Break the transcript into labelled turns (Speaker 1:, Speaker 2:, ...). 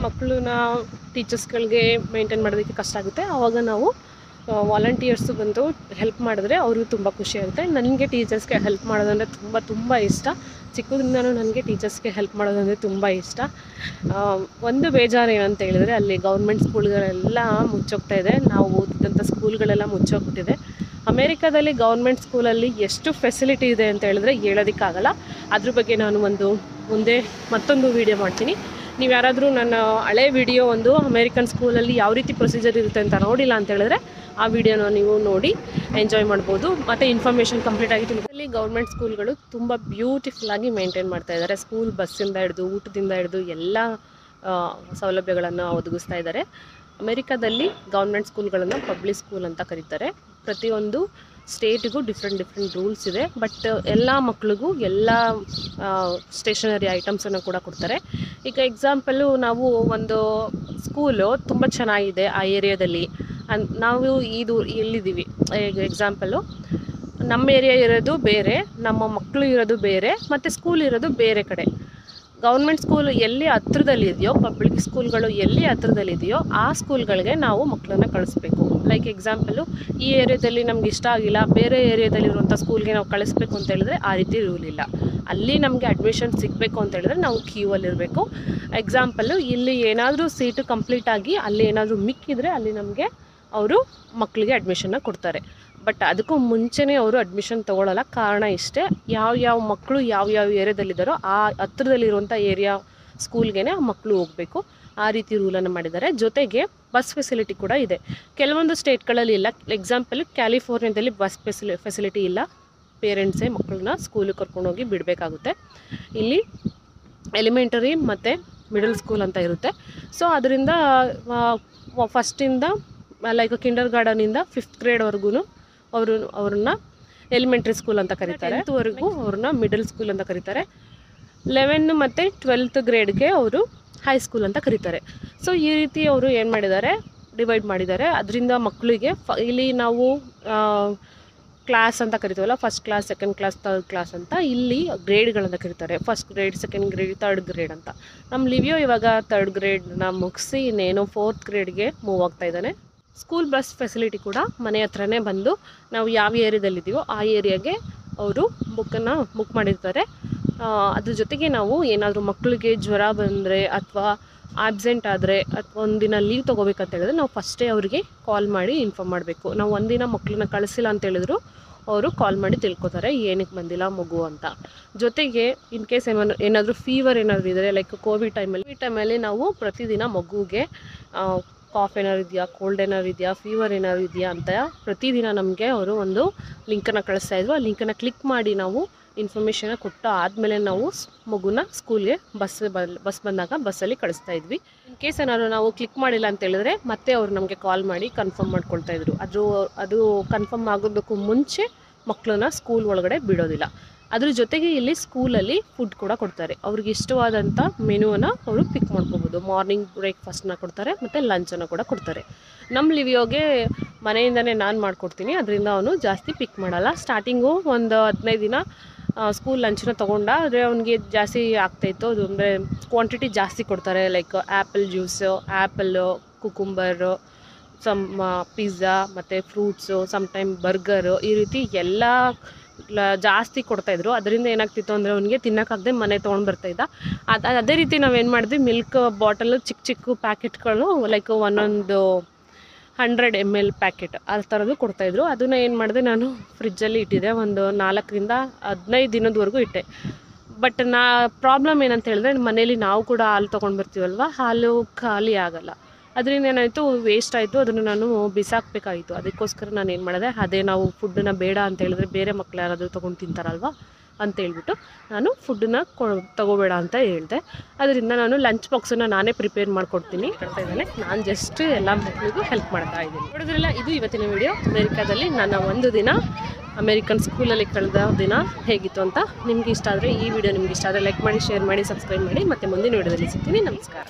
Speaker 1: ಮಕ್ಕಳನ್ನ ಟೀಚರ್ಸ್ಗಳಿಗೆ ಮೇಂಟೈನ್ ಮಾಡೋದಕ್ಕೆ ಕಷ್ಟ ಆಗುತ್ತೆ. ಆವಾಗ ನಾವು ವಾಲಂಟಿಯರ್ಸು ಬಂದು ಹೆಲ್ಪ್ ಮಾಡಿದ್ರೆ ಅವ್ರಿಗೂ ತುಂಬ ಖುಷಿ ಆಗುತ್ತೆ. ನನಗೆ ಟೀಚರ್ಸ್ಗೆ ಹೆಲ್ಪ್ ಮಾಡೋದಂದರೆ ತುಂಬ ಇಷ್ಟ. ಚಿಕ್ಕದ್ರಿಂದನೂ ನನಗೆ ಟೀಚರ್ಸ್ಗೆ ಹೆಲ್ಪ್ ಮಾಡೋದಂದರೆ ತುಂಬ ಇಷ್ಟ. ಒಂದು ಬೇಜಾರು ಏನಂತ ಹೇಳಿದರೆ ಅಲ್ಲಿ ಗೌರ್ಮೆಂಟ್ ಸ್ಕೂಲ್ಗಳೆಲ್ಲ ಮುಚ್ಚೋಗ್ತಾ ಇದೆ. ನಾವು ಓದಿದಂಥ ಸ್ಕೂಲ್ಗಳೆಲ್ಲ ಮುಚ್ಚೋಗ್ಬಿಟ್ಟಿದೆ. ಅಮೇರಿಕಾದಲ್ಲಿ ಗೌರ್ಮೆಂಟ್ ಸ್ಕೂಲಲ್ಲಿ ಎಷ್ಟು ಫೆಸಿಲಿಟಿ ಇದೆ ಅಂತ ಹೇಳಿದ್ರೆ ಹೇಳೋದಕ್ಕಾಗಲ್ಲ. ಅದ್ರ ಬಗ್ಗೆ ನಾನು ಮುಂದೆ ಮತ್ತೊಂದು ವೀಡಿಯೋ ಮಾಡ್ತೀನಿ. ನೀವು ಯಾರಾದರೂ ನನ್ನ ಹಳೆ ವಿಡಿಯೋ ಒಂದು ಅಮೇರಿಕನ್ ಸ್ಕೂಲಲ್ಲಿ ಯಾವ ರೀತಿ ಪ್ರೊಸೀಜರ್ ಇರುತ್ತೆ ಅಂತ ನೋಡಿಲ್ಲ ಅಂತ ಹೇಳಿದ್ರೆ ಆ ವಿಡಿಯೋನ ನೀವು ನೋಡಿ ಎಂಜಾಯ್ ಮಾಡ್ಬೋದು. ಮತ್ತು ಇನ್ಫಾರ್ಮೇಷನ್ ಕಂಪ್ಲೀಟಾಗಿ ಇಲ್ಲಿ ಗೌರ್ಮೆಂಟ್ ಸ್ಕೂಲ್ಗಳು ತುಂಬ ಬ್ಯೂಟಿಫುಲ್ಲಾಗಿ ಮೇಂಟೈನ್ ಮಾಡ್ತಾ ಇದ್ದಾರೆ. ಸ್ಕೂಲ್ ಬಸ್ಸಿಂದ ಹಿಡಿದು ಊಟದಿಂದ ಹಿಡಿದು ಎಲ್ಲ ಸೌಲಭ್ಯಗಳನ್ನು ಒದಗಿಸ್ತಾ ಇದ್ದಾರೆ. ಅಮೇರಿಕಾದಲ್ಲಿ ಗೌರ್ಮೆಂಟ್ ಸ್ಕೂಲ್ಗಳನ್ನು ಪಬ್ಲಿಕ್ ಸ್ಕೂಲ್ ಅಂತ ಕರೀತಾರೆ. ಪ್ರತಿಯೊಂದು ಸ್ಟೇಟಿಗೂ ಡಿಫ್ರೆಂಟ್ ರೂಲ್ಸ್ ಇದೆ. ಬಟ್ ಎಲ್ಲ ಮಕ್ಳಿಗೂ ಎಲ್ಲ ಸ್ಟೇಷನರಿ ಐಟಮ್ಸನ್ನು ಕೂಡ ಕೊಡ್ತಾರೆ. ಈಗ ಎಕ್ಸಾಂಪಲು ನಾವು ಒಂದು ಸ್ಕೂಲು ತುಂಬ ಚೆನ್ನಾಗಿದೆ ಆ ಏರಿಯಾದಲ್ಲಿ, ನಾವು ಎಲ್ಲಿದ್ದೀವಿ ಎಕ್ಸಾಂಪಲು ನಮ್ಮ ಏರಿಯಾ ಇರೋದು ಬೇರೆ, ನಮ್ಮ ಮಕ್ಕಳು ಇರೋದು ಬೇರೆ, ಮತ್ತು ಸ್ಕೂಲ್ ಇರೋದು ಬೇರೆ ಕಡೆ. ಗೌರ್ಮೆಂಟ್ ಸ್ಕೂಲ್ ಎಲ್ಲಿ ಹತ್ರದಲ್ಲಿದೆಯೋ, ಪಬ್ಲಿಕ್ ಸ್ಕೂಲ್ಗಳು ಎಲ್ಲಿ ಹತ್ರದಲ್ಲಿದೆಯೋ ಆ ಸ್ಕೂಲ್ಗಳಿಗೆ ನಾವು ಮಕ್ಕಳನ್ನ ಕಳಿಸ್ಬೇಕು. ಲೈಕ್ ಎಕ್ಸಾಂಪಲು ಈ ಏರಿಯಾದಲ್ಲಿ ನಮ್ಗೆ ಇಷ್ಟ ಆಗಿಲ್ಲ, ಬೇರೆ ಏರಿಯಾದಲ್ಲಿರುವಂಥ ಸ್ಕೂಲ್ಗೆ ನಾವು ಕಳಿಸ್ಬೇಕು ಅಂತ ಹೇಳಿದ್ರೆ ಆ ರೀತಿ ರೂಲ್ ಇಲ್ಲ. ಅಲ್ಲಿ ನಮಗೆ ಅಡ್ಮಿಷನ್ ಸಿಗಬೇಕು ಅಂತ ಹೇಳಿದ್ರೆ ನಾವು ಕ್ಯೂವಲ್ಲಿರಬೇಕು. ಎಕ್ಸಾಂಪಲು ಇಲ್ಲಿ ಏನಾದರೂ ಸೀಟು ಕಂಪ್ಲೀಟಾಗಿ ಅಲ್ಲಿ ಏನಾದರೂ ಮಿಕ್ಕಿದ್ರೆ ಅಲ್ಲಿ ನಮಗೆ ಅವರು ಮಕ್ಕಳಿಗೆ ಅಡ್ಮಿಷನ್ನ ಕೊಡ್ತಾರೆ. ಬಟ್ ಅದಕ್ಕೂ ಮುಂಚೆನೇ ಅವರು ಅಡ್ಮಿಷನ್ ತೊಗೊಳ್ಳಲ್ಲ. ಕಾರಣ ಇಷ್ಟೇ, ಯಾವ ಮಕ್ಕಳು ಯಾವ ಏರಿಯಾದಲ್ಲಿದ್ದಾರೋ ಆ ಹತ್ರದಲ್ಲಿರುವಂಥ ಏರಿಯಾ ಸ್ಕೂಲ್ಗೆ ಆ ಮಕ್ಕಳು ಹೋಗಬೇಕು. ಆ ರೀತಿ ರೂಲನ್ನು ಮಾಡಿದ್ದಾರೆ. ಜೊತೆಗೆ ಬಸ್ ಫೆಸಿಲಿಟಿ ಕೂಡ ಇದೆ. ಕೆಲವೊಂದು ಸ್ಟೇಟ್ಗಳಲ್ಲಿ ಇಲ್ಲ. ಎಕ್ಸಾಂಪಲ್ ಕ್ಯಾಲಿಫೋರ್ನಿಯಾದಲ್ಲಿ ಬಸ್ ಫೆಸಿಲಿಟಿ ಇಲ್ಲ. ಪೇರೆಂಟ್ಸೇ ಮಕ್ಕಳನ್ನ ಸ್ಕೂಲಿಗೆ ಕರ್ಕೊಂಡೋಗಿ ಬಿಡಬೇಕಾಗುತ್ತೆ. ಇಲ್ಲಿ ಎಲಿಮೆಂಟರಿ ಮತ್ತು ಮಿಡಲ್ ಸ್ಕೂಲ್ ಅಂತ ಇರುತ್ತೆ. ಸೊ ಅದರಿಂದ ಫಸ್ಟಿಂದ ಲೈಕ್ ಕಿಂಡರ್ ಗಾರ್ಡನಿಂದ 5th ಗ್ರೇಡ್ವರೆಗೂ ಅವ್ರನ್ನ ಎಲಿಮೆಂಟ್ರಿ ಸ್ಕೂಲ್ ಅಂತ ಕರೀತಾರೆ. 10th ವರೆಗೂ ಅವ್ರನ್ನ ಮಿಡಲ್ ಸ್ಕೂಲ್ ಅಂತ ಕರೀತಾರೆ. 11 ಮತ್ತು 12th ಗ್ರೇಡ್ಗೆ ಅವರು ಹೈಸ್ಕೂಲ್ ಅಂತ ಕರೀತಾರೆ. ಸೊ ಈ ರೀತಿ ಅವರು ಏನು ಮಾಡಿದ್ದಾರೆ, ಡಿವೈಡ್ ಮಾಡಿದ್ದಾರೆ. ಅದರಿಂದ ಮಕ್ಕಳಿಗೆ ಇಲ್ಲಿ ನಾವು ಕ್ಲಾಸ್ ಅಂತ ಕರಿತೀವಲ್ಲ, first class, second class, third class ಅಂತ ಇಲ್ಲಿ ಗ್ರೇಡ್ಗಳಂತ ಕರೀತಾರೆ. First grade, second grade, third grade ಅಂತ. ನಮ್ಮ ಲಿವಿಯೋ ಇವಾಗ 3rd ಗ್ರೇಡ್ನ ಮುಗಿಸಿ ಇನ್ನೇನು 4th ಗ್ರೇಡ್ಗೆ ಮೂವ್ ಆಗ್ತಾ ಇದ್ದಾನೆ. ಸ್ಕೂಲ್ ಬಸ್ ಫೆಸಿಲಿಟಿ ಕೂಡ ಮನೆ ಹತ್ರನೇ ಬಂದು ನಾವು ಯಾವ ಏರಿಯಾದಲ್ಲಿದ್ದೀವೋ ಆ ಏರಿಯಾಗೆ ಅವರು ಬುಕ್ ಮಾಡಿರ್ತಾರೆ. ಅದ್ರ ಜೊತೆಗೆ ನಾವು ಏನಾದರೂ ಮಕ್ಕಳಿಗೆ ಜ್ವರ ಬಂದರೆ ಅಥವಾ ಆಬ್ಸೆಂಟ್ ಆದರೆ ಅಥವಾ ಒಂದಿನ ಲೀವ್ ತೊಗೋಬೇಕಂತ ಹೇಳಿದ್ರೆ ನಾವು ಫಸ್ಟೇ ಅವರಿಗೆ ಕಾಲ್ ಮಾಡಿ ಇನ್ಫಾರ್ಮ್ ಮಾಡಬೇಕು. ನಾವು ಒಂದಿನ ಮಕ್ಕಳನ್ನ ಕಳಿಸಿಲ್ಲ ಅಂತ ಹೇಳಿದ್ರು ಅವರು ಕಾಲ್ ಮಾಡಿ ತಿಳ್ಕೊತಾರೆ ಏನಕ್ಕೆ ಬಂದಿಲ್ಲ ಮಗು ಅಂತ. ಜೊತೆಗೆ ಇನ್ ಕೇಸ್ ಏನಾದರೂ ಫೀವರ್ ಏನಾದರೂ ಇದ್ದರೆ, ಲೈಕ್ ಕೋವಿಡ್ ಟೈಮಲ್ಲಿ ನಾವು ಪ್ರತಿದಿನ ಮಗುಗೆ ಕಾಫ್ ಏನಾದ್ರು ಇದೆಯಾ, ಕೋಲ್ಡ್ ಏನಾದ್ರು ಇದೆಯಾ, ಫೀವರ್ ಏನಾದ್ರು ಇದೆಯಾ ಅಂತ ಪ್ರತಿದಿನ ನಮಗೆ ಅವರು ಒಂದು ಲಿಂಕನ್ನು ಕಳಿಸ್ತಾಯಿದ್ರು. ಆ ಲಿಂಕನ್ನು ಕ್ಲಿಕ್ ಮಾಡಿ ನಾವು ಇನ್ಫಾರ್ಮೇಷನ್ನ ಕೊಟ್ಟು ಆದಮೇಲೆ ನಾವು ಮಗುನ ಸ್ಕೂಲ್ಗೆ ಬಸ್ ಬಂದಾಗ ಬಸ್ಸಲ್ಲಿ ಕಳಿಸ್ತಾ ಇದ್ವಿ. ಇನ್ ಕೇಸ್ ಏನಾದ್ರು ನಾವು ಕ್ಲಿಕ್ ಮಾಡಿಲ್ಲ ಅಂತ ಹೇಳಿದ್ರೆ ಮತ್ತೆ ಅವರು ನಮಗೆ ಕಾಲ್ ಮಾಡಿ ಕನ್ಫರ್ಮ್ ಮಾಡ್ಕೊಳ್ತಾಯಿದ್ರು. ಅದು ಕನ್ಫರ್ಮ್ ಆಗೋದಕ್ಕೂ ಮುಂಚೆ ಮಕ್ಕಳನ್ನ ಸ್ಕೂಲ್ ಒಳಗಡೆ ಬಿಡೋದಿಲ್ಲ. ಅದ್ರ ಜೊತೆಗೆ ಇಲ್ಲಿ ಸ್ಕೂಲಲ್ಲಿ ಫುಡ್ ಕೂಡ ಕೊಡ್ತಾರೆ. ಅವ್ರಿಗೆ ಇಷ್ಟವಾದಂಥ ಮೆನುವನ್ನು ಅವರು ಪಿಕ್ ಮಾಡ್ಕೋಬೋದು. ಮಾರ್ನಿಂಗ್ ಬ್ರೇಕ್ಫಾಸ್ಟ್ನ ಕೊಡ್ತಾರೆ ಮತ್ತು ಲಂಚನ್ನು ಕೂಡ ಕೊಡ್ತಾರೆ. ನಮ್ಮ ಲಿವಿಯೋಗೆ ಮನೆಯಿಂದನೇ ನಾನು ಮಾಡಿಕೊಡ್ತೀನಿ, ಅದರಿಂದ ಅವನು ಜಾಸ್ತಿ ಪಿಕ್ ಮಾಡಲ್ಲ. ಸ್ಟಾರ್ಟಿಂಗು ಒಂದು 15 ದಿನ ಸ್ಕೂಲ್ ಲಂಚನ್ನ ತೊಗೊಂಡ, ಆದರೆ ಅವನಿಗೆ ಜಾಸ್ತಿ ಆಗ್ತಾಯಿತ್ತು. ಅದು ಅಂದರೆ ಕ್ವಾಂಟಿಟಿ ಜಾಸ್ತಿ ಕೊಡ್ತಾರೆ. Like apple juice, apple, cucumber, pizza ಮತ್ತು ಫ್ರೂಟ್ಸು, ಸಮ್ಟೈಮ್ ಬರ್ಗರು, ಈ ರೀತಿ ಎಲ್ಲ ಜಾಸ್ತಿ ಕೊಡ್ತಾಯಿದ್ರು. ಅದರಿಂದ ಏನಾಗ್ತಿತ್ತು ಅಂದರೆ ಅವನಿಗೆ ತಿನ್ನೋಕ್ಕಾಗದೆ ಮನೆ ತೊಗೊಂಡು ಬರ್ತಾಯಿದ್ದ. ಅದೇ ರೀತಿ ನಾವೇನು ಮಾಡಿದ್ವಿ, ಮಿಲ್ಕ್ ಬಾಟಲು ಚಿಕ್ಕ ಪ್ಯಾಕೆಟ್ಗಳು, ಲೈಕ್ ಒಂದೊಂದು 100 ml ಪ್ಯಾಕೆಟ್ ಆ ಥರದ್ದು ಕೊಡ್ತಾಯಿದ್ರು. ಅದನ್ನು ಏನು ಮಾಡಿದೆ, ನಾನು ಫ್ರಿಜ್ಜಲ್ಲಿ ಇಟ್ಟಿದ್ದೆ. ಒಂದು 4 ರಿಂದ 15 ದಿನದವರೆಗೂ ಇಟ್ಟೆ. ಬಟ್ ಪ್ರಾಬ್ಲಮ್ ಏನಂತ ಹೇಳಿದ್ರೆ, ಮನೇಲಿ ನಾವು ಕೂಡ ಹಾಲು ತೊಗೊಂಡು ಬರ್ತೀವಲ್ವ, ಹಾಲು ಖಾಲಿ ಆಗೋಲ್ಲ. ಅದರಿಂದ ಏನಾಯಿತು, ವೇಸ್ಟ್ ಆಯಿತು. ಅದನ್ನು ನಾನು ಬಿಸಾಕಬೇಕಾಗಿತ್ತು. ಅದಕ್ಕೋಸ್ಕರ ನಾನು ಏನು ಮಾಡಿದೆ, ಅದೇ ನಾವು ಫುಡ್ಡನ್ನು ಬೇಡ ಅಂತ ಹೇಳಿದ್ರೆ ಬೇರೆ ಮಕ್ಳು ಯಾರಾದರೂ ತೊಗೊಂಡು ತಿಂತಾರಲ್ವ ಅಂತ ಹೇಳ್ಬಿಟ್ಟು ನಾನು ಫುಡ್ಡನ್ನ ತೊಗೋಬೇಡ ಅಂತ ಹೇಳಿದೆ. ಅದರಿಂದ ನಾನು ಲಂಚ್ ಬಾಕ್ಸನ್ನು ನಾನೇ ಪ್ರಿಪೇರ್ ಮಾಡಿಕೊಡ್ತೀನಿ ಮಾಡ್ತಾ ಇದ್ದಾನೆ. ನಾನು ಜಸ್ಟ್ ಎಲ್ಲ ಮಕ್ಕಳಿಗೂ ಹೆಲ್ಪ್ ಮಾಡ್ತಾ ಇದ್ದೀನಿ. ನೋಡಿದ್ರಲ್ಲ, ಇದು ಇವತ್ತಿನ ವಿಡಿಯೋ. ಅಮೇರಿಕಾದಲ್ಲಿ ನನ್ನ ಒಂದು ದಿನ ಅಮೇರಿಕನ್ ಸ್ಕೂಲಲ್ಲಿ ಕಳೆದ ದಿನ ಹೇಗಿತ್ತು ಅಂತ. ನಿಮ್ಗೆ ಇಷ್ಟ ಆದರೆ, ಈ ವಿಡಿಯೋ ನಿಮ್ಗೆ ಇಷ್ಟ ಆದರೆ ಲೈಕ್ ಮಾಡಿ, ಶೇರ್ ಮಾಡಿ, ಸಬ್ಸ್ಕ್ರೈಬ್ ಮಾಡಿ. ಮತ್ತು ಮುಂದಿನ ವಿಡಿಯೋದಲ್ಲಿ ಸಿಗ್ತೀನಿ. ನಮಸ್ಕಾರ.